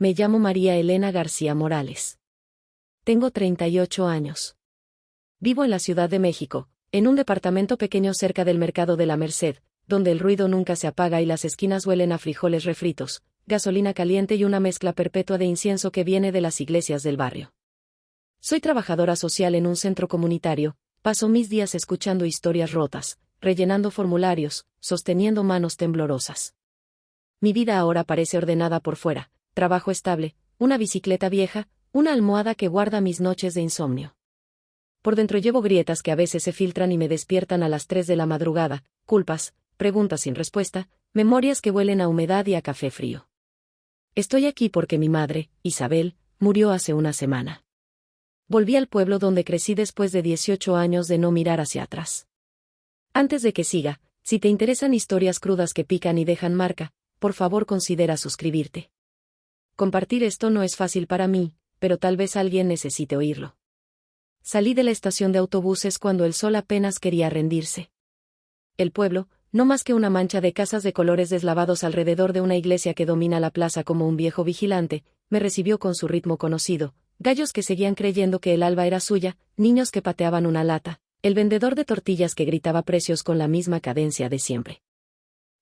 Me llamo María Elena García Morales. Tengo 38 años. Vivo en la Ciudad de México, en un departamento pequeño cerca del Mercado de la Merced, donde el ruido nunca se apaga y las esquinas huelen a frijoles refritos, gasolina caliente y una mezcla perpetua de incienso que viene de las iglesias del barrio. Soy trabajadora social en un centro comunitario, paso mis días escuchando historias rotas, rellenando formularios, sosteniendo manos temblorosas. Mi vida ahora parece ordenada por fuera: trabajo estable, una bicicleta vieja, una almohada que guarda mis noches de insomnio. Por dentro llevo grietas que a veces se filtran y me despiertan a las 3 de la madrugada, culpas, preguntas sin respuesta, memorias que huelen a humedad y a café frío. Estoy aquí porque mi madre, Isabel, murió hace una semana. Volví al pueblo donde crecí después de 18 años de no mirar hacia atrás. Antes de que siga, si te interesan historias crudas que pican y dejan marca, por favor considera suscribirte. Compartir esto no es fácil para mí, pero tal vez alguien necesite oírlo. Salí de la estación de autobuses cuando el sol apenas quería rendirse. El pueblo, no más que una mancha de casas de colores deslavados alrededor de una iglesia que domina la plaza como un viejo vigilante, me recibió con su ritmo conocido: gallos que seguían creyendo que el alba era suya, niños que pateaban una lata, el vendedor de tortillas que gritaba precios con la misma cadencia de siempre.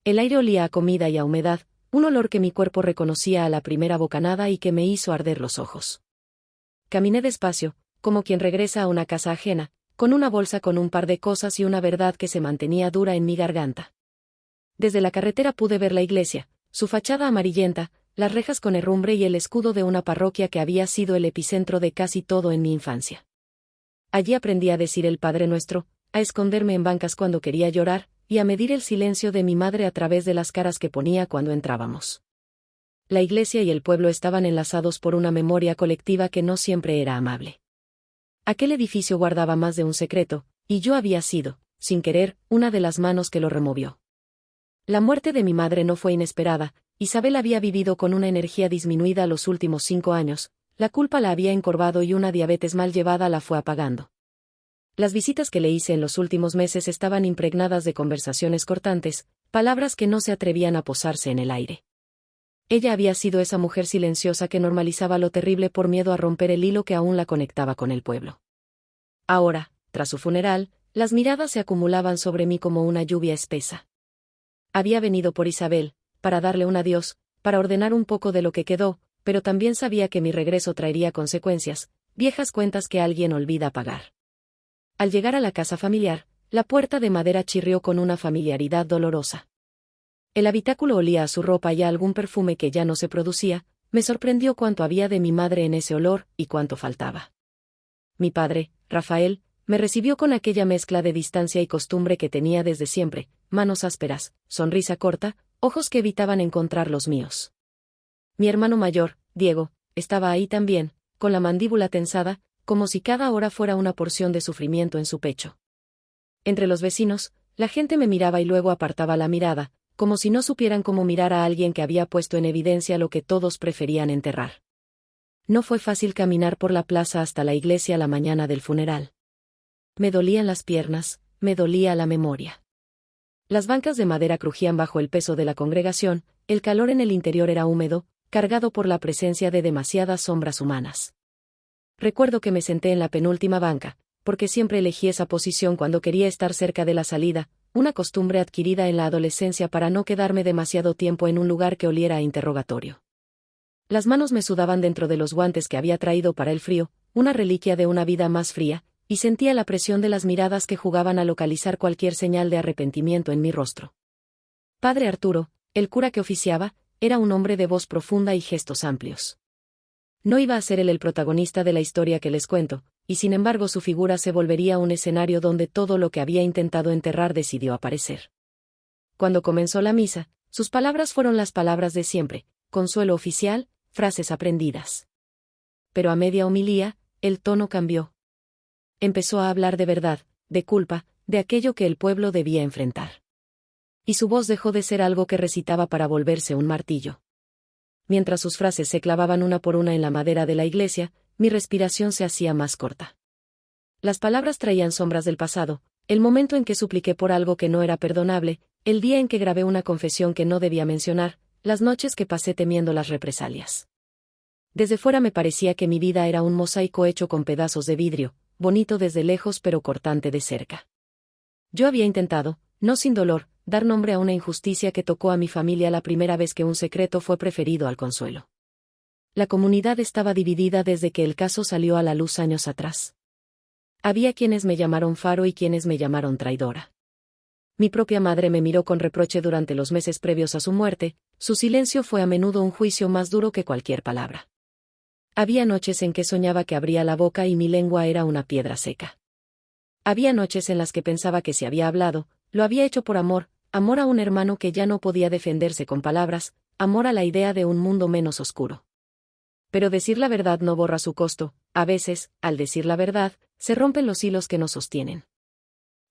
El aire olía a comida y a humedad, un olor que mi cuerpo reconocía a la primera bocanada y que me hizo arder los ojos. Caminé despacio, como quien regresa a una casa ajena, con una bolsa con un par de cosas y una verdad que se mantenía dura en mi garganta. Desde la carretera pude ver la iglesia, su fachada amarillenta, las rejas con herrumbre y el escudo de una parroquia que había sido el epicentro de casi todo en mi infancia. Allí aprendí a decir el Padre Nuestro, a esconderme en bancas cuando quería llorar, y a medir el silencio de mi madre a través de las caras que ponía cuando entrábamos. La iglesia y el pueblo estaban enlazados por una memoria colectiva que no siempre era amable. Aquel edificio guardaba más de un secreto, y yo había sido, sin querer, una de las manos que lo removió. La muerte de mi madre no fue inesperada. Isabel había vivido con una energía disminuida los últimos 5 años, la culpa la había encorvado y una diabetes mal llevada la fue apagando. Las visitas que le hice en los últimos meses estaban impregnadas de conversaciones cortantes, palabras que no se atrevían a posarse en el aire. Ella había sido esa mujer silenciosa que normalizaba lo terrible por miedo a romper el hilo que aún la conectaba con el pueblo. Ahora, tras su funeral, las miradas se acumulaban sobre mí como una lluvia espesa. Había venido por Isabel, para darle un adiós, para ordenar un poco de lo que quedó, pero también sabía que mi regreso traería consecuencias, viejas cuentas que alguien olvida pagar. Al llegar a la casa familiar, la puerta de madera chirrió con una familiaridad dolorosa. El habitáculo olía a su ropa y a algún perfume que ya no se producía. Me sorprendió cuánto había de mi madre en ese olor, y cuánto faltaba. Mi padre, Rafael, me recibió con aquella mezcla de distancia y costumbre que tenía desde siempre: manos ásperas, sonrisa corta, ojos que evitaban encontrar los míos. Mi hermano mayor, Diego, estaba ahí también, con la mandíbula tensada, como si cada hora fuera una porción de sufrimiento en su pecho. Entre los vecinos, la gente me miraba y luego apartaba la mirada, como si no supieran cómo mirar a alguien que había puesto en evidencia lo que todos preferían enterrar. No fue fácil caminar por la plaza hasta la iglesia la mañana del funeral. Me dolían las piernas, me dolía la memoria. Las bancas de madera crujían bajo el peso de la congregación, el calor en el interior era húmedo, cargado por la presencia de demasiadas sombras humanas. Recuerdo que me senté en la penúltima banca, porque siempre elegí esa posición cuando quería estar cerca de la salida, una costumbre adquirida en la adolescencia para no quedarme demasiado tiempo en un lugar que oliera a interrogatorio. Las manos me sudaban dentro de los guantes que había traído para el frío, una reliquia de una vida más fría, y sentía la presión de las miradas que jugaban a localizar cualquier señal de arrepentimiento en mi rostro. Padre Arturo, el cura que oficiaba, era un hombre de voz profunda y gestos amplios. No iba a ser él el protagonista de la historia que les cuento, y sin embargo su figura se volvería un escenario donde todo lo que había intentado enterrar decidió aparecer. Cuando comenzó la misa, sus palabras fueron las palabras de siempre: consuelo oficial, frases aprendidas. Pero a media homilía, el tono cambió. Empezó a hablar de verdad, de culpa, de aquello que el pueblo debía enfrentar. Y su voz dejó de ser algo que recitaba para volverse un martillo. Mientras sus frases se clavaban una por una en la madera de la iglesia, mi respiración se hacía más corta. Las palabras traían sombras del pasado: el momento en que supliqué por algo que no era perdonable, el día en que grabé una confesión que no debía mencionar, las noches que pasé temiendo las represalias. Desde fuera me parecía que mi vida era un mosaico hecho con pedazos de vidrio, bonito desde lejos pero cortante de cerca. Yo había intentado, no sin dolor, dar nombre a una injusticia que tocó a mi familia la primera vez que un secreto fue preferido al consuelo. La comunidad estaba dividida desde que el caso salió a la luz años atrás. Había quienes me llamaron faro y quienes me llamaron traidora. Mi propia madre me miró con reproche durante los meses previos a su muerte, su silencio fue a menudo un juicio más duro que cualquier palabra. Había noches en que soñaba que abría la boca y mi lengua era una piedra seca. Había noches en las que pensaba que si había hablado, lo había hecho por amor, amor a un hermano que ya no podía defenderse con palabras, amor a la idea de un mundo menos oscuro. Pero decir la verdad no borra su costo, a veces, al decir la verdad, se rompen los hilos que nos sostienen.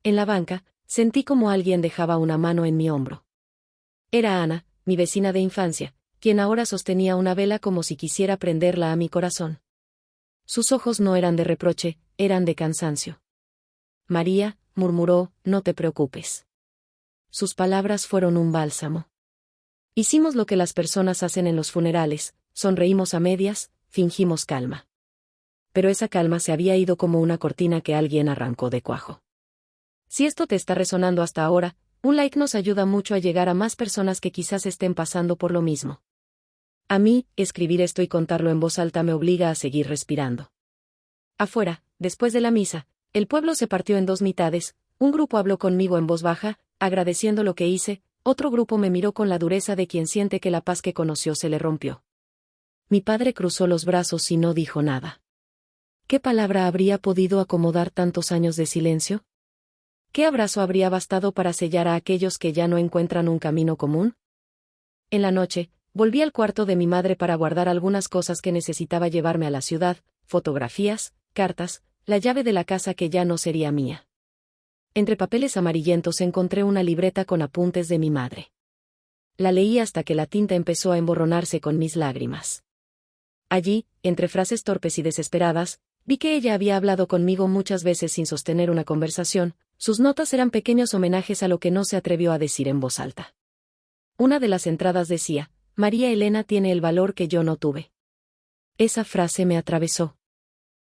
En la banca, sentí como alguien dejaba una mano en mi hombro. Era Ana, mi vecina de infancia, quien ahora sostenía una vela como si quisiera prenderla a mi corazón. Sus ojos no eran de reproche, eran de cansancio. María, murmuró, no te preocupes. Sus palabras fueron un bálsamo. Hicimos lo que las personas hacen en los funerales, sonreímos a medias, fingimos calma. Pero esa calma se había ido como una cortina que alguien arrancó de cuajo. Si esto te está resonando hasta ahora, un like nos ayuda mucho a llegar a más personas que quizás estén pasando por lo mismo. A mí, escribir esto y contarlo en voz alta me obliga a seguir respirando. Afuera, después de la misa, el pueblo se partió en dos mitades, un grupo habló conmigo en voz baja, agradeciendo lo que hice, otro grupo me miró con la dureza de quien siente que la paz que conoció se le rompió. Mi padre cruzó los brazos y no dijo nada. ¿Qué palabra habría podido acomodar tantos años de silencio? ¿Qué abrazo habría bastado para sellar a aquellos que ya no encuentran un camino común? En la noche, volví al cuarto de mi madre para guardar algunas cosas que necesitaba llevarme a la ciudad, fotografías, cartas, la llave de la casa que ya no sería mía. Entre papeles amarillentos encontré una libreta con apuntes de mi madre. La leí hasta que la tinta empezó a emborronarse con mis lágrimas. Allí, entre frases torpes y desesperadas, vi que ella había hablado conmigo muchas veces sin sostener una conversación, sus notas eran pequeños homenajes a lo que no se atrevió a decir en voz alta. Una de las entradas decía, María Elena tiene el valor que yo no tuve. Esa frase me atravesó.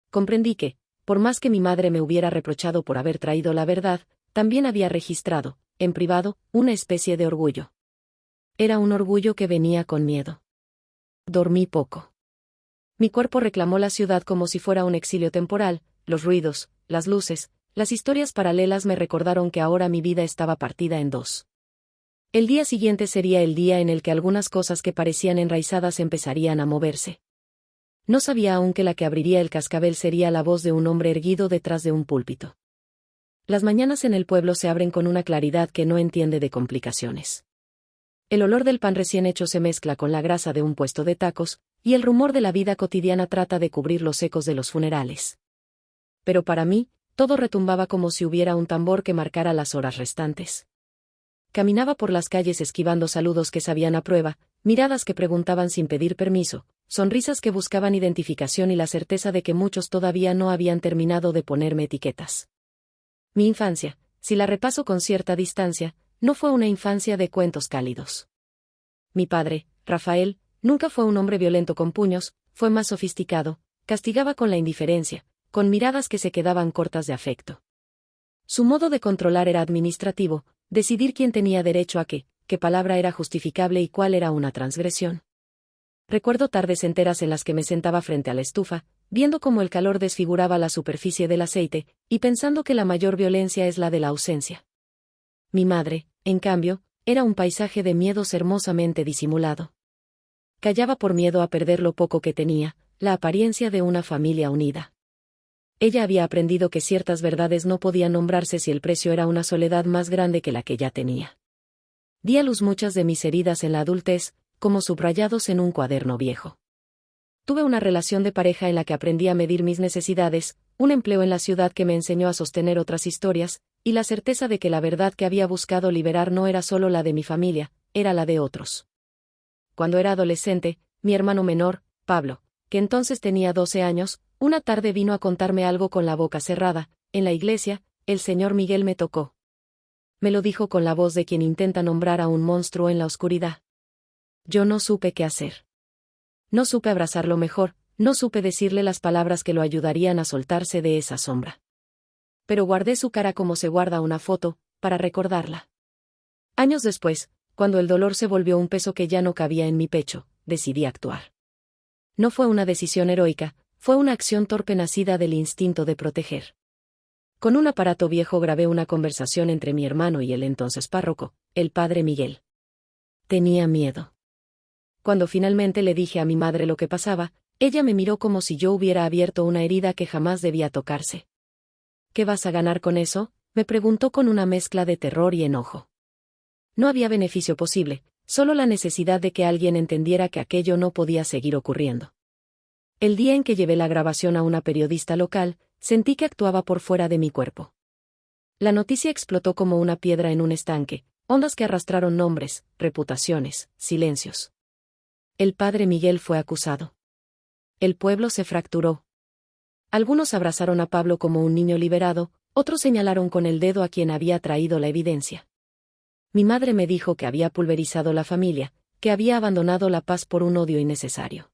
Comprendí que, por más que mi madre me hubiera reprochado por haber traído la verdad, también había registrado, en privado, una especie de orgullo. Era un orgullo que venía con miedo. Dormí poco. Mi cuerpo reclamó la ciudad como si fuera un exilio temporal, los ruidos, las luces, las historias paralelas me recordaron que ahora mi vida estaba partida en dos. El día siguiente sería el día en el que algunas cosas que parecían enraizadas empezarían a moverse. No sabía aún que la que abriría el cascabel sería la voz de un hombre erguido detrás de un púlpito. Las mañanas en el pueblo se abren con una claridad que no entiende de complicaciones. El olor del pan recién hecho se mezcla con la grasa de un puesto de tacos, y el rumor de la vida cotidiana trata de cubrir los ecos de los funerales. Pero para mí, todo retumbaba como si hubiera un tambor que marcara las horas restantes. Caminaba por las calles esquivando saludos que sabían a prueba, miradas que preguntaban sin pedir permiso, sonrisas que buscaban identificación y la certeza de que muchos todavía no habían terminado de ponerme etiquetas. Mi infancia, si la repaso con cierta distancia, no fue una infancia de cuentos cálidos. Mi padre, Rafael, nunca fue un hombre violento con puños, fue más sofisticado, castigaba con la indiferencia, con miradas que se quedaban cortas de afecto. Su modo de controlar era administrativo, decidir quién tenía derecho a qué palabra era justificable y cuál era una transgresión. Recuerdo tardes enteras en las que me sentaba frente a la estufa, viendo cómo el calor desfiguraba la superficie del aceite, y pensando que la mayor violencia es la de la ausencia. Mi madre, en cambio, era un paisaje de miedos hermosamente disimulado. Callaba por miedo a perder lo poco que tenía, la apariencia de una familia unida. Ella había aprendido que ciertas verdades no podían nombrarse si el precio era una soledad más grande que la que ya tenía. Di a luz muchas de mis heridas en la adultez, como subrayados en un cuaderno viejo. Tuve una relación de pareja en la que aprendí a medir mis necesidades, un empleo en la ciudad que me enseñó a sostener otras historias, y la certeza de que la verdad que había buscado liberar no era solo la de mi familia, era la de otros. Cuando era adolescente, mi hermano menor, Pablo, que entonces tenía 12 años, una tarde vino a contarme algo con la boca cerrada. En la iglesia, el señor Miguel me tocó. Me lo dijo con la voz de quien intenta nombrar a un monstruo en la oscuridad. Yo no supe qué hacer. No supe abrazarlo mejor, no supe decirle las palabras que lo ayudarían a soltarse de esa sombra. Pero guardé su cara como se guarda una foto, para recordarla. Años después, cuando el dolor se volvió un peso que ya no cabía en mi pecho, decidí actuar. No fue una decisión heroica, fue una acción torpe nacida del instinto de proteger. Con un aparato viejo grabé una conversación entre mi hermano y el entonces párroco, el padre Miguel. Tenía miedo. Cuando finalmente le dije a mi madre lo que pasaba, ella me miró como si yo hubiera abierto una herida que jamás debía tocarse. ¿Qué vas a ganar con eso?, me preguntó con una mezcla de terror y enojo. No había beneficio posible, solo la necesidad de que alguien entendiera que aquello no podía seguir ocurriendo. El día en que llevé la grabación a una periodista local, sentí que actuaba por fuera de mi cuerpo. La noticia explotó como una piedra en un estanque, ondas que arrastraron nombres, reputaciones, silencios. El padre Miguel fue acusado. El pueblo se fracturó. Algunos abrazaron a Pablo como un niño liberado, otros señalaron con el dedo a quien había traído la evidencia. Mi madre me dijo que había pulverizado la familia, que había abandonado la paz por un odio innecesario.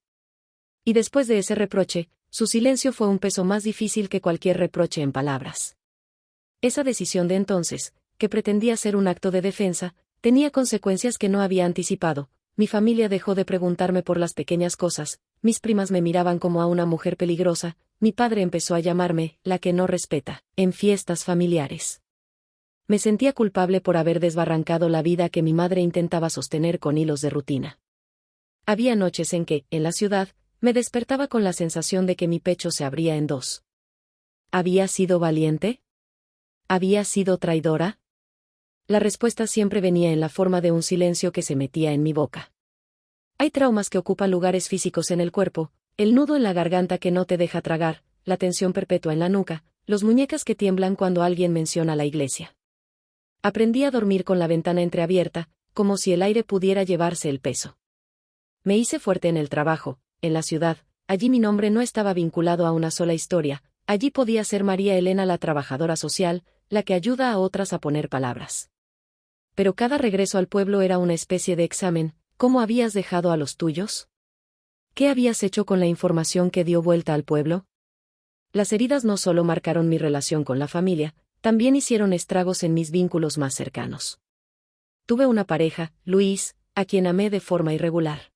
Y después de ese reproche, su silencio fue un peso más difícil que cualquier reproche en palabras. Esa decisión de entonces, que pretendía ser un acto de defensa, tenía consecuencias que no había anticipado. Mi familia dejó de preguntarme por las pequeñas cosas, mis primas me miraban como a una mujer peligrosa, mi padre empezó a llamarme la que no respeta, en fiestas familiares. Me sentía culpable por haber desbarrancado la vida que mi madre intentaba sostener con hilos de rutina. Había noches en que, en la ciudad, me despertaba con la sensación de que mi pecho se abría en dos. ¿Había sido valiente? ¿Había sido traidora? La respuesta siempre venía en la forma de un silencio que se metía en mi boca. Hay traumas que ocupan lugares físicos en el cuerpo, el nudo en la garganta que no te deja tragar, la tensión perpetua en la nuca, los muñecas que tiemblan cuando alguien menciona la iglesia. Aprendí a dormir con la ventana entreabierta, como si el aire pudiera llevarse el peso. Me hice fuerte en el trabajo, en la ciudad, allí mi nombre no estaba vinculado a una sola historia, allí podía ser María Elena la trabajadora social, la que ayuda a otras a poner palabras. Pero cada regreso al pueblo era una especie de examen. ¿Cómo habías dejado a los tuyos? ¿Qué habías hecho con la información que dio vuelta al pueblo? Las heridas no solo marcaron mi relación con la familia, también hicieron estragos en mis vínculos más cercanos. Tuve una pareja, Luis, a quien amé de forma irregular.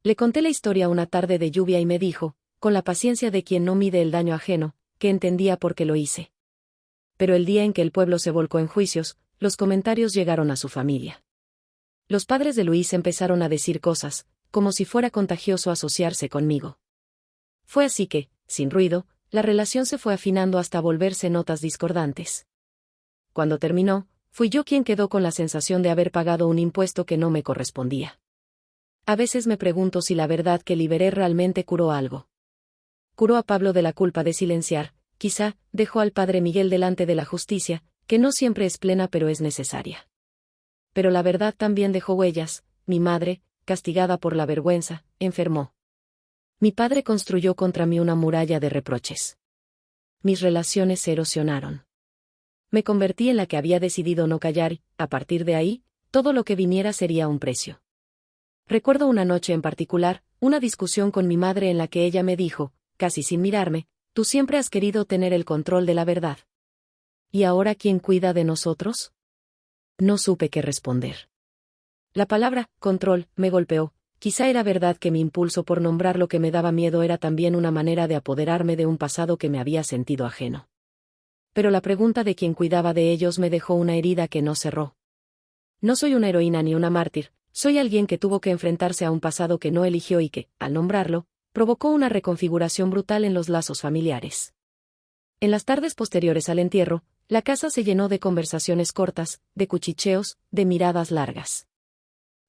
Le conté la historia una tarde de lluvia y me dijo, con la paciencia de quien no mide el daño ajeno, que entendía por qué lo hice. Pero el día en que el pueblo se volcó en juicios, los comentarios llegaron a su familia. Los padres de Luis empezaron a decir cosas, como si fuera contagioso asociarse conmigo. Fue así que, sin ruido, la relación se fue afinando hasta volverse notas discordantes. Cuando terminó, fui yo quien quedó con la sensación de haber pagado un impuesto que no me correspondía. A veces me pregunto si la verdad que liberé realmente curó algo. Curó a Pablo de la culpa de silenciar, quizá, dejó al padre Miguel delante de la justicia, que no siempre es plena pero es necesaria. Pero la verdad también dejó huellas. Mi madre, castigada por la vergüenza, enfermó. Mi padre construyó contra mí una muralla de reproches. Mis relaciones se erosionaron. Me convertí en la que había decidido no callar y, a partir de ahí, todo lo que viniera sería un precio. Recuerdo una noche en particular, una discusión con mi madre en la que ella me dijo, casi sin mirarme, tú siempre has querido tener el control de la verdad. ¿Y ahora quién cuida de nosotros? No supe qué responder. La palabra, control, me golpeó. Quizá era verdad que mi impulso por nombrar lo que me daba miedo era también una manera de apoderarme de un pasado que me había sentido ajeno. Pero la pregunta de quién cuidaba de ellos me dejó una herida que no cerró. No soy una heroína ni una mártir, soy alguien que tuvo que enfrentarse a un pasado que no eligió y que, al nombrarlo, provocó una reconfiguración brutal en los lazos familiares. En las tardes posteriores al entierro, la casa se llenó de conversaciones cortas, de cuchicheos, de miradas largas.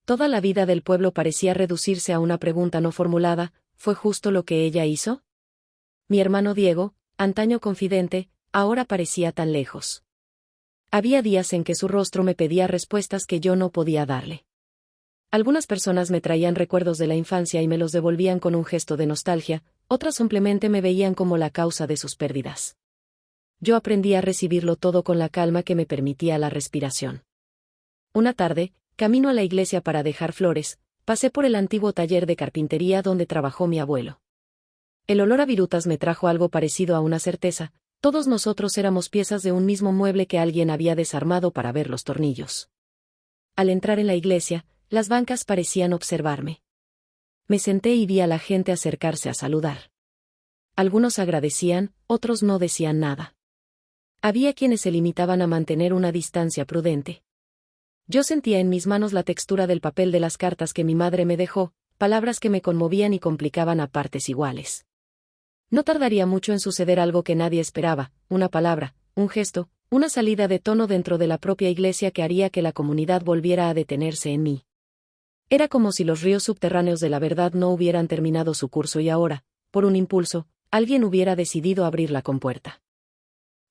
Toda la vida del pueblo parecía reducirse a una pregunta no formulada, ¿fue justo lo que ella hizo? Mi hermano Diego, antaño confidente, ahora parecía tan lejos. Había días en que su rostro me pedía respuestas que yo no podía darle. Algunas personas me traían recuerdos de la infancia y me los devolvían con un gesto de nostalgia, otras simplemente me veían como la causa de sus pérdidas. Yo aprendí a recibirlo todo con la calma que me permitía la respiración. Una tarde, camino a la iglesia para dejar flores, pasé por el antiguo taller de carpintería donde trabajó mi abuelo. El olor a virutas me trajo algo parecido a una certeza: todos nosotros éramos piezas de un mismo mueble que alguien había desarmado para ver los tornillos. Al entrar en la iglesia, las bancas parecían observarme. Me senté y vi a la gente acercarse a saludar. Algunos agradecían, otros no decían nada. Había quienes se limitaban a mantener una distancia prudente. Yo sentía en mis manos la textura del papel de las cartas que mi madre me dejó, palabras que me conmovían y complicaban a partes iguales. No tardaría mucho en suceder algo que nadie esperaba: una palabra, un gesto, una salida de tono dentro de la propia iglesia que haría que la comunidad volviera a detenerse en mí. Era como si los ríos subterráneos de la verdad no hubieran terminado su curso y ahora, por un impulso, alguien hubiera decidido abrir la compuerta.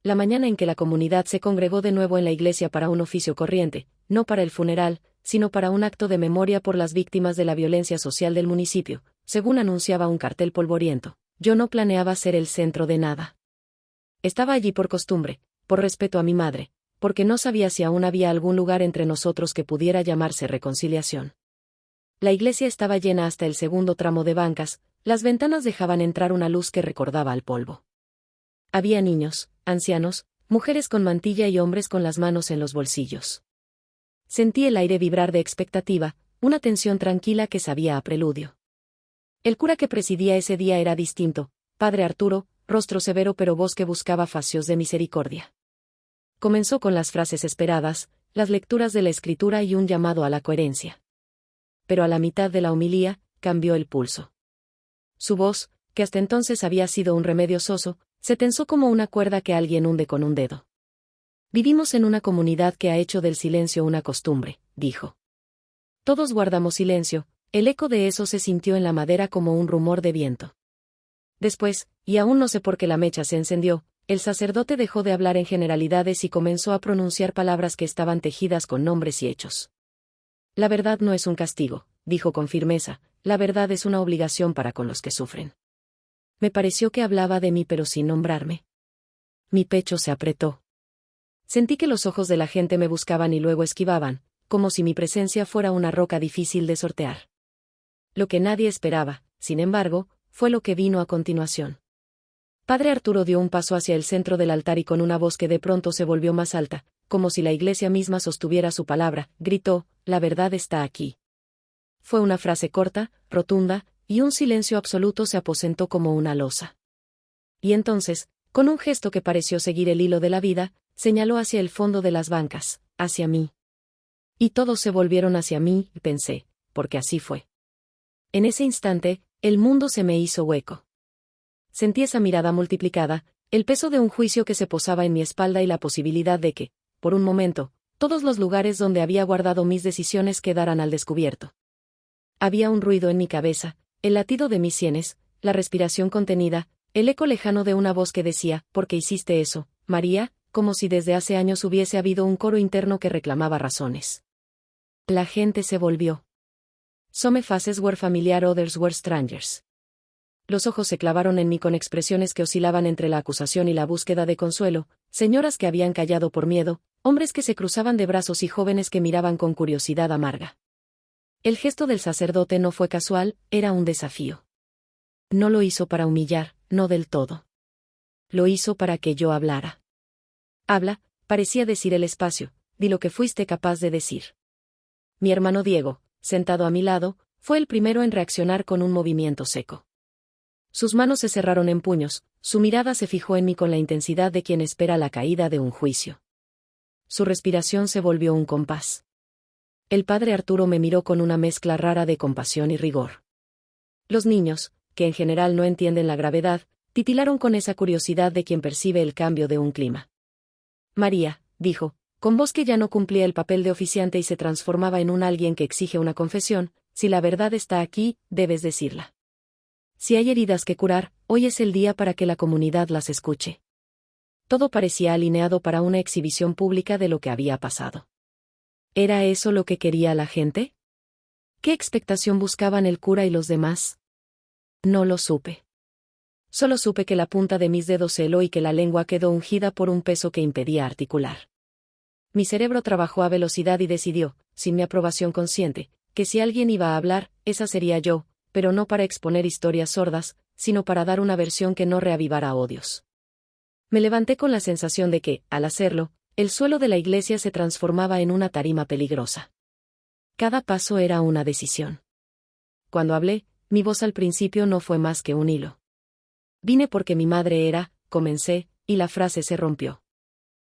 La mañana en que la comunidad se congregó de nuevo en la iglesia para un oficio corriente, no para el funeral, sino para un acto de memoria por las víctimas de la violencia social del municipio, según anunciaba un cartel polvoriento, yo no planeaba ser el centro de nada. Estaba allí por costumbre, por respeto a mi madre, porque no sabía si aún había algún lugar entre nosotros que pudiera llamarse reconciliación. La iglesia estaba llena hasta el segundo tramo de bancas, las ventanas dejaban entrar una luz que recordaba al polvo. Había niños, ancianos, mujeres con mantilla y hombres con las manos en los bolsillos. Sentí el aire vibrar de expectativa, una tensión tranquila que sabía a preludio. El cura que presidía ese día era distinto: padre Arturo, rostro severo pero voz que buscaba facios de misericordia. Comenzó con las frases esperadas, las lecturas de la escritura y un llamado a la coherencia. Pero a la mitad de la homilía, cambió el pulso. Su voz, que hasta entonces había sido un remedio soso, se tensó como una cuerda que alguien hunde con un dedo. Vivimos en una comunidad que ha hecho del silencio una costumbre, dijo. Todos guardamos silencio. El eco de eso se sintió en la madera como un rumor de viento. Después, y aún no sé por qué la mecha se encendió, el sacerdote dejó de hablar en generalidades y comenzó a pronunciar palabras que estaban tejidas con nombres y hechos. La verdad no es un castigo, dijo con firmeza, la verdad es una obligación para con los que sufren. Me pareció que hablaba de mí pero sin nombrarme. Mi pecho se apretó. Sentí que los ojos de la gente me buscaban y luego esquivaban, como si mi presencia fuera una roca difícil de sortear. Lo que nadie esperaba, sin embargo, fue lo que vino a continuación. Padre Arturo dio un paso hacia el centro del altar y con una voz que de pronto se volvió más alta, como si la iglesia misma sostuviera su palabra, gritó: la verdad está aquí. Fue una frase corta, rotunda, y un silencio absoluto se aposentó como una losa. Y entonces, con un gesto que pareció seguir el hilo de la vida, señaló hacia el fondo de las bancas, hacia mí. Y todos se volvieron hacia mí, pensé, porque así fue. En ese instante, el mundo se me hizo hueco. Sentí esa mirada multiplicada, el peso de un juicio que se posaba en mi espalda y la posibilidad de que, por un momento, todos los lugares donde había guardado mis decisiones quedaran al descubierto. Había un ruido en mi cabeza, el latido de mis sienes, la respiración contenida, el eco lejano de una voz que decía: ¿por qué hiciste eso, María?, como si desde hace años hubiese habido un coro interno que reclamaba razones. La gente se volvió. Some faces were familiar, others were strangers. Los ojos se clavaron en mí con expresiones que oscilaban entre la acusación y la búsqueda de consuelo, señoras que habían callado por miedo, hombres que se cruzaban de brazos y jóvenes que miraban con curiosidad amarga. El gesto del sacerdote no fue casual, era un desafío. No lo hizo para humillar, no del todo. Lo hizo para que yo hablara. Habla, parecía decir el espacio, di lo que fuiste capaz de decir. Mi hermano Diego, sentado a mi lado, fue el primero en reaccionar con un movimiento seco. Sus manos se cerraron en puños, su mirada se fijó en mí con la intensidad de quien espera la caída de un juicio. Su respiración se volvió un compás. El padre Arturo me miró con una mezcla rara de compasión y rigor. Los niños, que en general no entienden la gravedad, titilaron con esa curiosidad de quien percibe el cambio de un clima. María, dijo, con voz que ya no cumplía el papel de oficiante y se transformaba en un alguien que exige una confesión: si la verdad está aquí, debes decirla. Si hay heridas que curar, hoy es el día para que la comunidad las escuche. Todo parecía alineado para una exhibición pública de lo que había pasado. ¿Era eso lo que quería la gente? ¿Qué expectación buscaban el cura y los demás? No lo supe. Solo supe que la punta de mis dedos se heló y que la lengua quedó ungida por un peso que impedía articular. Mi cerebro trabajó a velocidad y decidió, sin mi aprobación consciente, que si alguien iba a hablar, esa sería yo, pero no para exponer historias sordas, sino para dar una versión que no reavivara odios. Me levanté con la sensación de que, al hacerlo, el suelo de la iglesia se transformaba en una tarima peligrosa. Cada paso era una decisión. Cuando hablé, mi voz al principio no fue más que un hilo. Vine porque mi madre era, comencé, y la frase se rompió.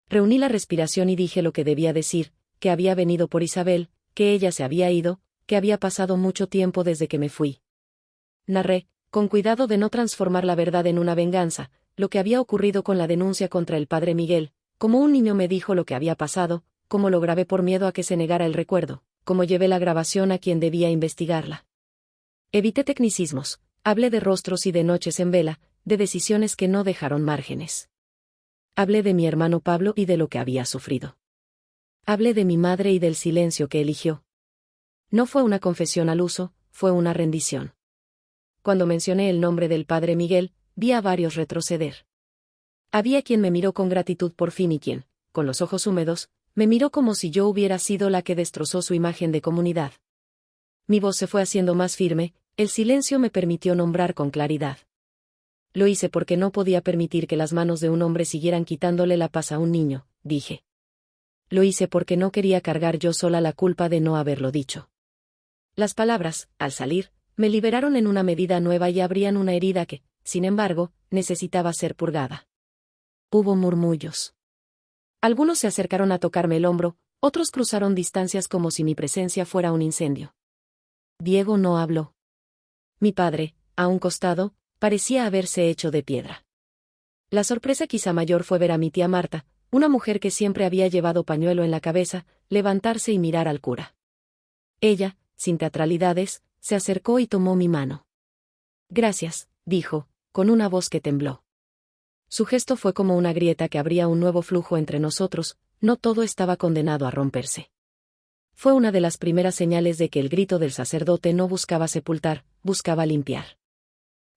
Reuní la respiración y dije lo que debía decir, que había venido por Isabel, que ella se había ido, que había pasado mucho tiempo desde que me fui. Narré, con cuidado de no transformar la verdad en una venganza, lo que había ocurrido con la denuncia contra el padre Miguel, como un niño me dijo lo que había pasado, cómo lo grabé por miedo a que se negara el recuerdo, cómo llevé la grabación a quien debía investigarla. Evité tecnicismos, hablé de rostros y de noches en vela, de decisiones que no dejaron márgenes. Hablé de mi hermano Pablo y de lo que había sufrido. Hablé de mi madre y del silencio que eligió. No fue una confesión al uso, fue una rendición. Cuando mencioné el nombre del padre Miguel, vi a varios retroceder. Había quien me miró con gratitud por fin y quien, con los ojos húmedos, me miró como si yo hubiera sido la que destrozó su imagen de comunidad. Mi voz se fue haciendo más firme, el silencio me permitió nombrar con claridad. Lo hice porque no podía permitir que las manos de un hombre siguieran quitándole la paz a un niño, dije. Lo hice porque no quería cargar yo sola la culpa de no haberlo dicho. Las palabras, al salir, me liberaron en una medida nueva y abrían una herida que, sin embargo, necesitaba ser purgada. Hubo murmullos. Algunos se acercaron a tocarme el hombro, otros cruzaron distancias como si mi presencia fuera un incendio. Diego no habló. Mi padre, a un costado, parecía haberse hecho de piedra. La sorpresa quizá mayor fue ver a mi tía Marta, una mujer que siempre había llevado pañuelo en la cabeza, levantarse y mirar al cura. Ella, sin teatralidades, se acercó y tomó mi mano. Gracias, dijo, con una voz que tembló. Su gesto fue como una grieta que abría un nuevo flujo entre nosotros, no todo estaba condenado a romperse. Fue una de las primeras señales de que el grito del sacerdote no buscaba sepultar, buscaba limpiar.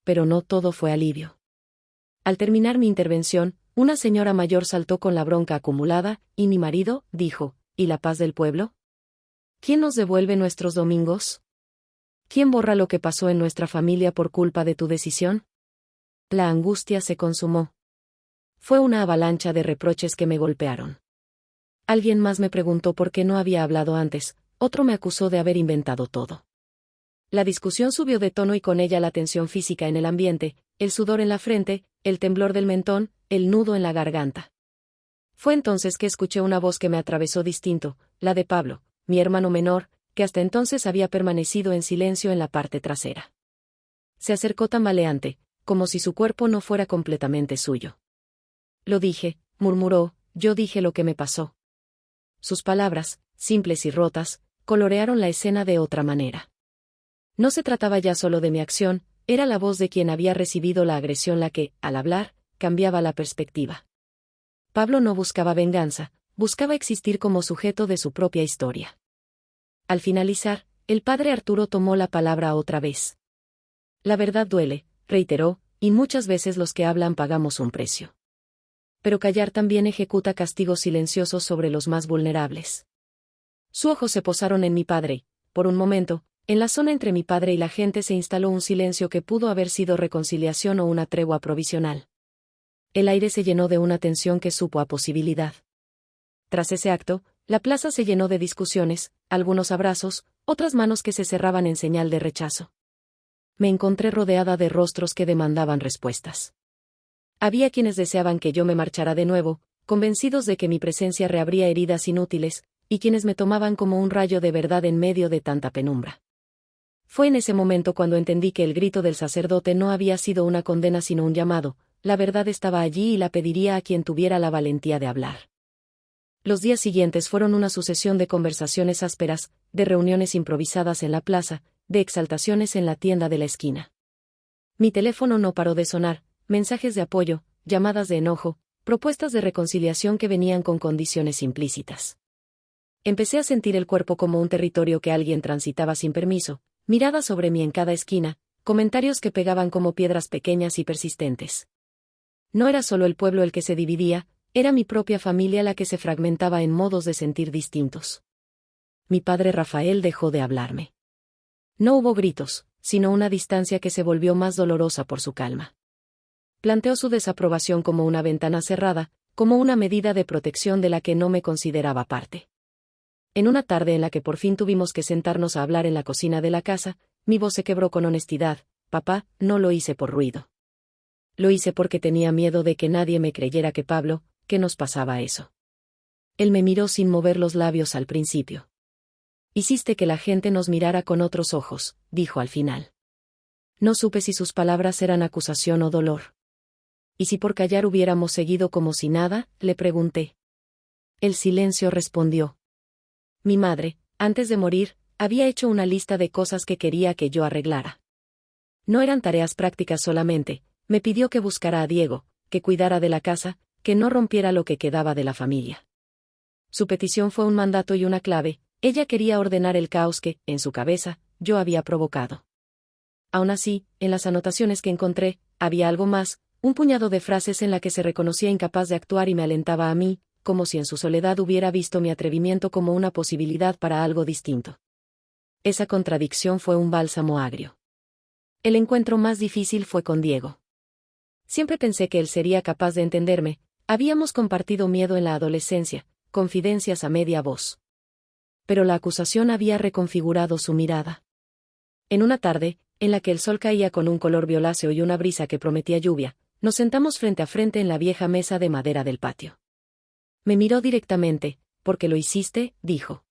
Pero no todo fue alivio. Al terminar mi intervención, una señora mayor saltó con la bronca acumulada, y mi marido, dijo, ¿y la paz del pueblo? ¿Quién nos devuelve nuestros domingos? ¿Quién borra lo que pasó en nuestra familia por culpa de tu decisión? La angustia se consumó. Fue una avalancha de reproches que me golpearon. Alguien más me preguntó por qué no había hablado antes, otro me acusó de haber inventado todo. La discusión subió de tono y con ella la tensión física en el ambiente, el sudor en la frente, el temblor del mentón, el nudo en la garganta. Fue entonces que escuché una voz que me atravesó distinto, la de Pablo, mi hermano menor, que hasta entonces había permanecido en silencio en la parte trasera. Se acercó tambaleante, como si su cuerpo no fuera completamente suyo. Lo dije, murmuró, yo dije lo que me pasó. Sus palabras, simples y rotas, colorearon la escena de otra manera. No se trataba ya solo de mi acción, era la voz de quien había recibido la agresión la que, al hablar, cambiaba la perspectiva. Pablo no buscaba venganza, buscaba existir como sujeto de su propia historia. Al finalizar, el padre Arturo tomó la palabra otra vez. La verdad duele, reiteró, y muchas veces los que hablan pagamos un precio. Pero callar también ejecuta castigos silenciosos sobre los más vulnerables. Sus ojos se posaron en mi padre, por un momento, en la zona entre mi padre y la gente se instaló un silencio que pudo haber sido reconciliación o una tregua provisional. El aire se llenó de una tensión que supo a posibilidad. Tras ese acto, la plaza se llenó de discusiones, algunos abrazos, otras manos que se cerraban en señal de rechazo. Me encontré rodeada de rostros que demandaban respuestas. Había quienes deseaban que yo me marchara de nuevo, convencidos de que mi presencia reabría heridas inútiles, y quienes me tomaban como un rayo de verdad en medio de tanta penumbra. Fue en ese momento cuando entendí que el grito del sacerdote no había sido una condena sino un llamado, la verdad estaba allí y la pediría a quien tuviera la valentía de hablar. Los días siguientes fueron una sucesión de conversaciones ásperas, de reuniones improvisadas en la plaza, de exaltaciones en la tienda de la esquina. Mi teléfono no paró de sonar, mensajes de apoyo, llamadas de enojo, propuestas de reconciliación que venían con condiciones implícitas. Empecé a sentir el cuerpo como un territorio que alguien transitaba sin permiso, miradas sobre mí en cada esquina, comentarios que pegaban como piedras pequeñas y persistentes. No era solo el pueblo el que se dividía, era mi propia familia la que se fragmentaba en modos de sentir distintos. mi padre Rafael dejó de hablarme. No hubo gritos, sino una distancia que se volvió más dolorosa por su calma. Planteó su desaprobación como una ventana cerrada, como una medida de protección de la que no me consideraba parte. En una tarde en la que por fin tuvimos que sentarnos a hablar en la cocina de la casa, mi voz se quebró con honestidad: papá, no lo hice por ruido. Lo hice porque tenía miedo de que nadie me creyera que Pablo, que nos pasaba eso. Él me miró sin mover los labios al principio. Hiciste que la gente nos mirara con otros ojos, dijo al final. No supe si sus palabras eran acusación o dolor. ¿Y si por callar hubiéramos seguido como si nada?, le pregunté. El silencio respondió. Mi madre, antes de morir, había hecho una lista de cosas que quería que yo arreglara. No eran tareas prácticas solamente, me pidió que buscara a Diego, que cuidara de la casa, que no rompiera lo que quedaba de la familia. Su petición fue un mandato y una clave: ella quería ordenar el caos que, en su cabeza, yo había provocado. Aún así, en las anotaciones que encontré, había algo más, un puñado de frases en la que se reconocía incapaz de actuar y me alentaba a mí, como si en su soledad hubiera visto mi atrevimiento como una posibilidad para algo distinto. Esa contradicción fue un bálsamo agrio. El encuentro más difícil fue con Diego. Siempre pensé que él sería capaz de entenderme, habíamos compartido miedo en la adolescencia, confidencias a media voz. Pero la acusación había reconfigurado su mirada. En una tarde, en la que el sol caía con un color violáceo y una brisa que prometía lluvia, nos sentamos frente a frente en la vieja mesa de madera del patio. Me miró directamente: ¿por qué lo hiciste?, dijo.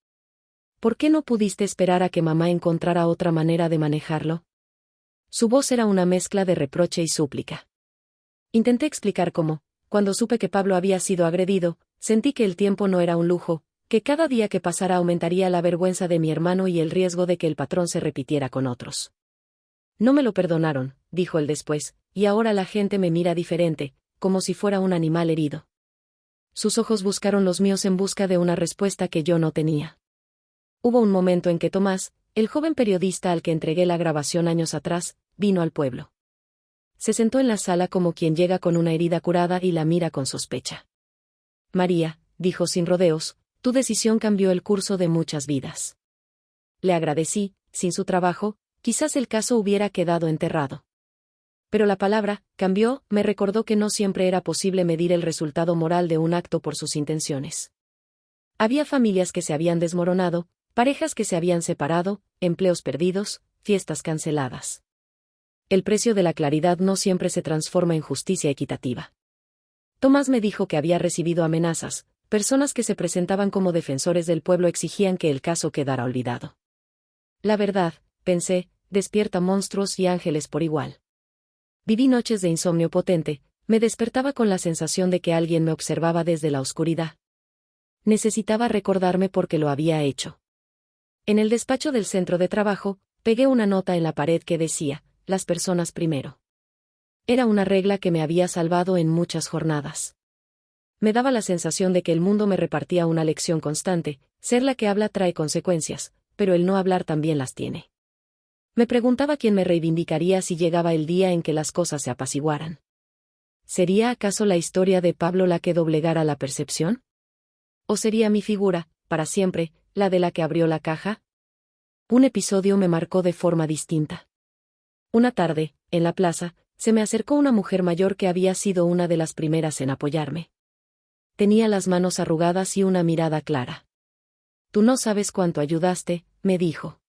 ¿Por qué no pudiste esperar a que mamá encontrara otra manera de manejarlo? Su voz era una mezcla de reproche y súplica. Intenté explicar cómo, cuando supe que Pablo había sido agredido, sentí que el tiempo no era un lujo, que cada día que pasara aumentaría la vergüenza de mi hermano y el riesgo de que el patrón se repitiera con otros. No me lo perdonaron, dijo él después, y ahora la gente me mira diferente, como si fuera un animal herido. Sus ojos buscaron los míos en busca de una respuesta que yo no tenía. Hubo un momento en que Tomás, el joven periodista al que entregué la grabación años atrás, vino al pueblo. Se sentó en la sala como quien llega con una herida curada y la mira con sospecha. María, dijo sin rodeos, tu decisión cambió el curso de muchas vidas. Le agradecí. Sin su trabajo, quizás el caso hubiera quedado enterrado. Pero la palabra cambió me recordó que no siempre era posible medir el resultado moral de un acto por sus intenciones. Había familias que se habían desmoronado, parejas que se habían separado, empleos perdidos, fiestas canceladas. El precio de la claridad no siempre se transforma en justicia equitativa. Tomás me dijo que había recibido amenazas, personas que se presentaban como defensores del pueblo exigían que el caso quedara olvidado. La verdad, pensé, despierta monstruos y ángeles por igual. Viví noches de insomnio potente, me despertaba con la sensación de que alguien me observaba desde la oscuridad. Necesitaba recordarme por qué lo había hecho. En el despacho del centro de trabajo, pegué una nota en la pared que decía: las personas primero. Era una regla que me había salvado en muchas jornadas. Me daba la sensación de que el mundo me repartía una lección constante: ser la que habla trae consecuencias, pero el no hablar también las tiene. Me preguntaba quién me reivindicaría si llegaba el día en que las cosas se apaciguaran. ¿Sería acaso la historia de Pablo la que doblegara la percepción? ¿O sería mi figura, para siempre, la de la que abrió la caja? Un episodio me marcó de forma distinta. Una tarde, en la plaza, se me acercó una mujer mayor que había sido una de las primeras en apoyarme. Tenía las manos arrugadas y una mirada clara. Tú no sabes cuánto ayudaste, me dijo.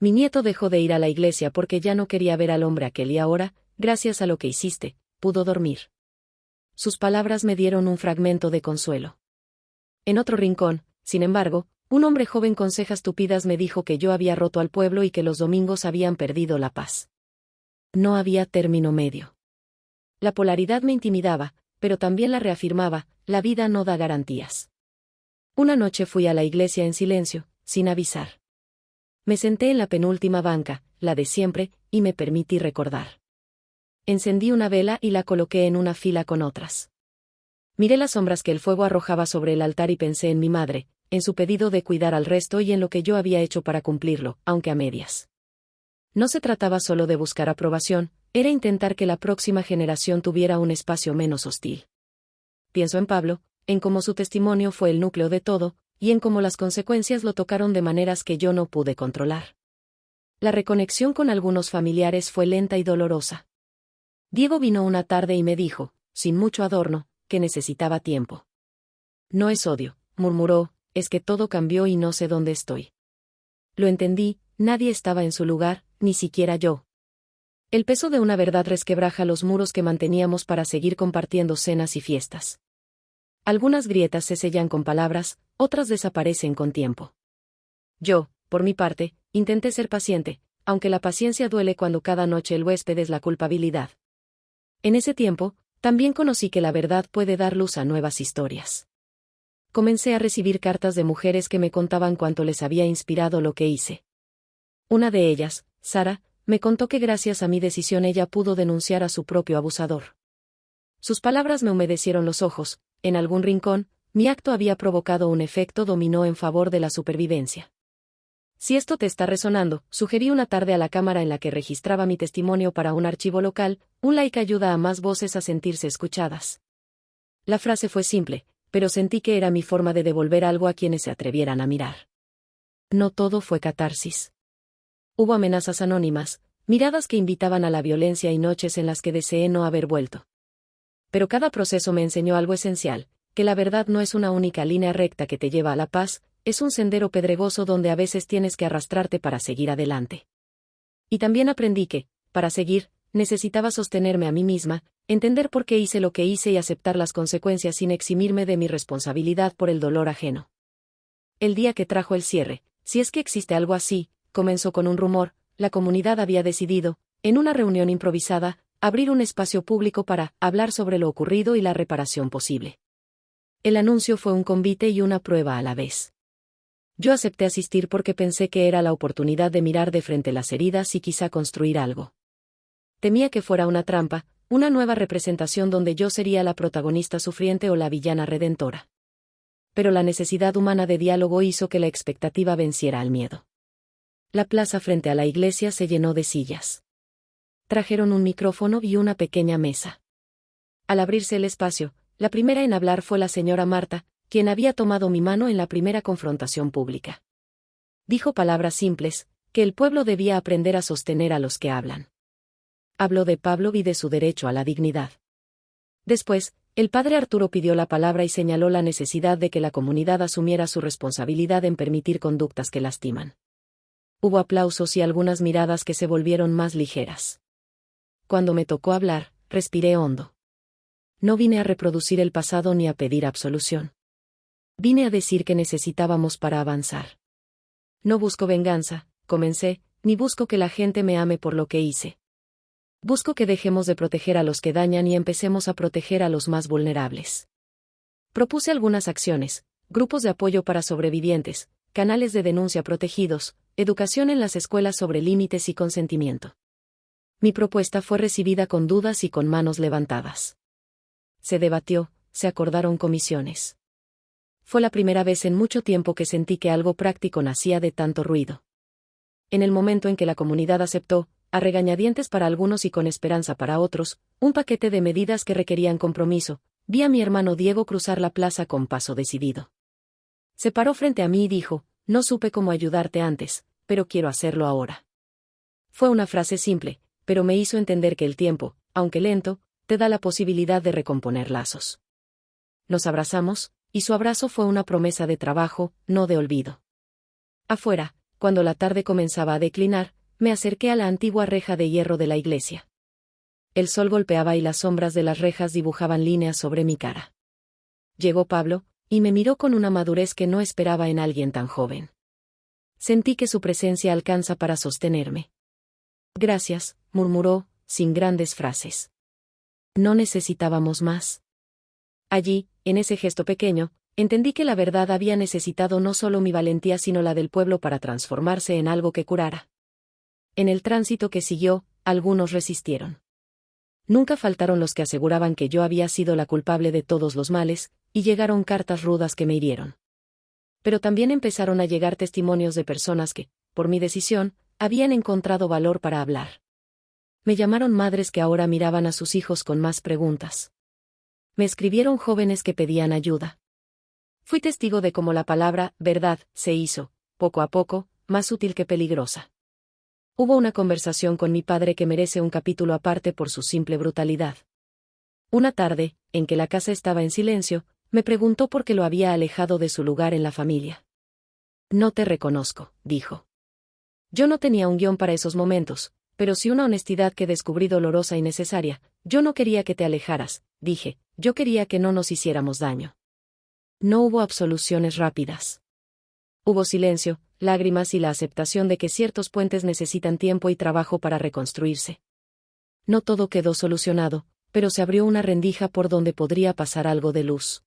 Mi nieto dejó de ir a la iglesia porque ya no quería ver al hombre aquel y ahora, gracias a lo que hiciste, pudo dormir. Sus palabras me dieron un fragmento de consuelo. En otro rincón, sin embargo, un hombre joven con cejas tupidas me dijo que yo había roto al pueblo y que los domingos habían perdido la paz. No había término medio. La polaridad me intimidaba, pero también la reafirmaba: la vida no da garantías. Una noche fui a la iglesia en silencio, sin avisar. Me senté en la penúltima banca, la de siempre, y me permití recordar. Encendí una vela y la coloqué en una fila con otras. Miré las sombras que el fuego arrojaba sobre el altar y pensé en mi madre, en su pedido de cuidar al resto y en lo que yo había hecho para cumplirlo, aunque a medias. No se trataba solo de buscar aprobación, era intentar que la próxima generación tuviera un espacio menos hostil. Pienso en Pablo, en cómo su testimonio fue el núcleo de todo, y en cómo las consecuencias lo tocaron de maneras que yo no pude controlar. La reconexión con algunos familiares fue lenta y dolorosa. Diego vino una tarde y me dijo, sin mucho adorno, que necesitaba tiempo. No es odio, murmuró, es que todo cambió y no sé dónde estoy. Lo entendí, nadie estaba en su lugar, ni siquiera yo. El peso de una verdad resquebraja los muros que manteníamos para seguir compartiendo cenas y fiestas. Algunas grietas se sellan con palabras, otras desaparecen con tiempo. Yo, por mi parte, intenté ser paciente, aunque la paciencia duele cuando cada noche el huésped es la culpabilidad. En ese tiempo, también conocí que la verdad puede dar luz a nuevas historias. Comencé a recibir cartas de mujeres que me contaban cuánto les había inspirado lo que hice. Una de ellas, Sara, me contó que gracias a mi decisión ella pudo denunciar a su propio abusador. Sus palabras me humedecieron los ojos, en algún rincón, mi acto había provocado un efecto dominó en favor de la supervivencia. Si esto te está resonando, sugerí una tarde a la cámara en la que registraba mi testimonio para un archivo local, un like ayuda a más voces a sentirse escuchadas. La frase fue simple, pero sentí que era mi forma de devolver algo a quienes se atrevieran a mirar. No todo fue catarsis. Hubo amenazas anónimas, miradas que invitaban a la violencia y noches en las que deseé no haber vuelto. Pero cada proceso me enseñó algo esencial, que la verdad no es una única línea recta que te lleva a la paz, es un sendero pedregoso donde a veces tienes que arrastrarte para seguir adelante. Y también aprendí que, para seguir, necesitaba sostenerme a mí misma, entender por qué hice lo que hice y aceptar las consecuencias sin eximirme de mi responsabilidad por el dolor ajeno. El día que trajo el cierre, si es que existe algo así, comenzó con un rumor, la comunidad había decidido, en una reunión improvisada, abrir un espacio público para hablar sobre lo ocurrido y la reparación posible. El anuncio fue un convite y una prueba a la vez. Yo acepté asistir porque pensé que era la oportunidad de mirar de frente las heridas y quizá construir algo. Temía que fuera una trampa, una nueva representación donde yo sería la protagonista sufriente o la villana redentora. Pero la necesidad humana de diálogo hizo que la expectativa venciera al miedo. La plaza frente a la iglesia se llenó de sillas. Trajeron un micrófono y una pequeña mesa. Al abrirse el espacio, la primera en hablar fue la señora Marta, quien había tomado mi mano en la primera confrontación pública. Dijo palabras simples, que el pueblo debía aprender a sostener a los que hablan. Habló de Pablo y de su derecho a la dignidad. Después, el padre Arturo pidió la palabra y señaló la necesidad de que la comunidad asumiera su responsabilidad en permitir conductas que lastiman. Hubo aplausos y algunas miradas que se volvieron más ligeras. Cuando me tocó hablar, respiré hondo. No vine a reproducir el pasado ni a pedir absolución. Vine a decir que necesitábamos para avanzar. No busco venganza, comencé, ni busco que la gente me ame por lo que hice. Busco que dejemos de proteger a los que dañan y empecemos a proteger a los más vulnerables. Propuse algunas acciones, grupos de apoyo para sobrevivientes, canales de denuncia protegidos, educación en las escuelas sobre límites y consentimiento. Mi propuesta fue recibida con dudas y con manos levantadas. Se debatió, se acordaron comisiones. Fue la primera vez en mucho tiempo que sentí que algo práctico nacía de tanto ruido. En el momento en que la comunidad aceptó, a regañadientes para algunos y con esperanza para otros, un paquete de medidas que requerían compromiso, vi a mi hermano Diego cruzar la plaza con paso decidido. Se paró frente a mí y dijo, no supe cómo ayudarte antes, pero quiero hacerlo ahora. Fue una frase simple, pero me hizo entender que el tiempo, aunque lento, te da la posibilidad de recomponer lazos. Nos abrazamos, y su abrazo fue una promesa de trabajo, no de olvido. Afuera, cuando la tarde comenzaba a declinar, me acerqué a la antigua reja de hierro de la iglesia. El sol golpeaba y las sombras de las rejas dibujaban líneas sobre mi cara. Llegó Pablo, y me miró con una madurez que no esperaba en alguien tan joven. Sentí que su presencia alcanza para sostenerme. Gracias, murmuró, sin grandes frases. No necesitábamos más. Allí, en ese gesto pequeño, entendí que la verdad había necesitado no solo mi valentía sino la del pueblo para transformarse en algo que curara. En el tránsito que siguió, algunos resistieron. Nunca faltaron los que aseguraban que yo había sido la culpable de todos los males, y llegaron cartas rudas que me hirieron. Pero también empezaron a llegar testimonios de personas que, por mi decisión, habían encontrado valor para hablar. Me llamaron madres que ahora miraban a sus hijos con más preguntas. Me escribieron jóvenes que pedían ayuda. Fui testigo de cómo la palabra verdad se hizo, poco a poco, más útil que peligrosa. Hubo una conversación con mi padre que merece un capítulo aparte por su simple brutalidad. Una tarde, en que la casa estaba en silencio, me preguntó por qué lo había alejado de su lugar en la familia. No te reconozco, dijo. Yo no tenía un guión para esos momentos, pero sí una honestidad que descubrí dolorosa y necesaria. Yo no quería que te alejaras, dije, yo quería que no nos hiciéramos daño. No hubo absoluciones rápidas. Hubo silencio, lágrimas y la aceptación de que ciertos puentes necesitan tiempo y trabajo para reconstruirse. No todo quedó solucionado, pero se abrió una rendija por donde podría pasar algo de luz.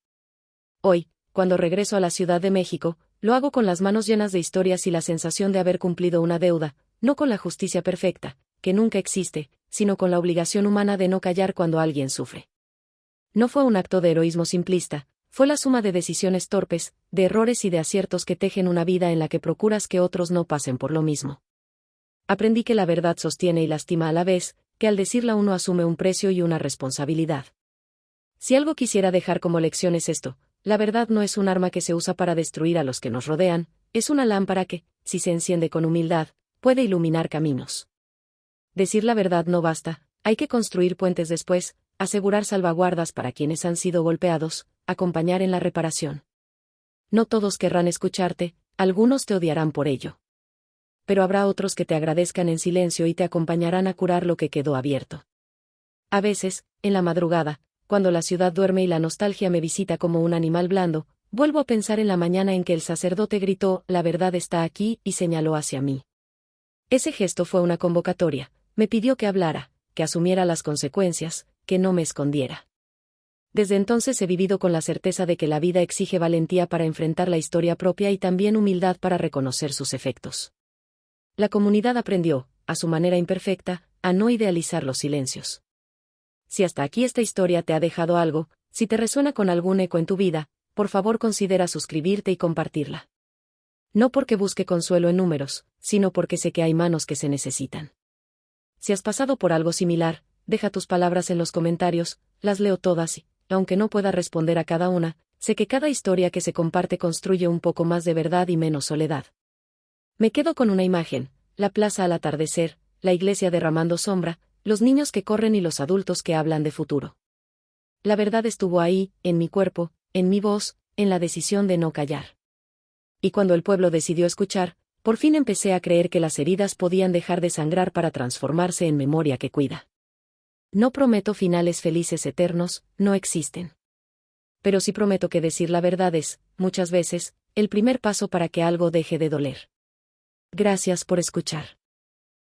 Hoy, cuando regreso a la Ciudad de México, lo hago con las manos llenas de historias y la sensación de haber cumplido una deuda, no con la justicia perfecta, que nunca existe, sino con la obligación humana de no callar cuando alguien sufre. No fue un acto de heroísmo simplista, fue la suma de decisiones torpes, de errores y de aciertos que tejen una vida en la que procuras que otros no pasen por lo mismo. Aprendí que la verdad sostiene y lastima a la vez, que al decirla uno asume un precio y una responsabilidad. Si algo quisiera dejar como lección es esto: la verdad no es un arma que se usa para destruir a los que nos rodean, es una lámpara que, si se enciende con humildad, puede iluminar caminos. Decir la verdad no basta, hay que construir puentes después, asegurar salvaguardas para quienes han sido golpeados, acompañar en la reparación. No todos querrán escucharte, algunos te odiarán por ello. Pero habrá otros que te agradezcan en silencio y te acompañarán a curar lo que quedó abierto. A veces, en la madrugada, cuando la ciudad duerme y la nostalgia me visita como un animal blando, vuelvo a pensar en la mañana en que el sacerdote gritó, «La verdad está aquí», y señaló hacia mí. Ese gesto fue una convocatoria, me pidió que hablara, que asumiera las consecuencias, que no me escondiera. Desde entonces he vivido con la certeza de que la vida exige valentía para enfrentar la historia propia y también humildad para reconocer sus efectos. La comunidad aprendió, a su manera imperfecta, a no idealizar los silencios. Si hasta aquí esta historia te ha dejado algo, si te resuena con algún eco en tu vida, por favor considera suscribirte y compartirla. No porque busque consuelo en números, sino porque sé que hay manos que se necesitan. Si has pasado por algo similar, deja tus palabras en los comentarios, las leo todas y, aunque no pueda responder a cada una, sé que cada historia que se comparte construye un poco más de verdad y menos soledad. Me quedo con una imagen: la plaza al atardecer, la iglesia derramando sombra, los niños que corren y los adultos que hablan de futuro. La verdad estuvo ahí, en mi cuerpo, en mi voz, en la decisión de no callar. Y cuando el pueblo decidió escuchar, por fin empecé a creer que las heridas podían dejar de sangrar para transformarse en memoria que cuida. No prometo finales felices eternos, no existen. Pero sí prometo que decir la verdad es, muchas veces, el primer paso para que algo deje de doler. Gracias por escuchar.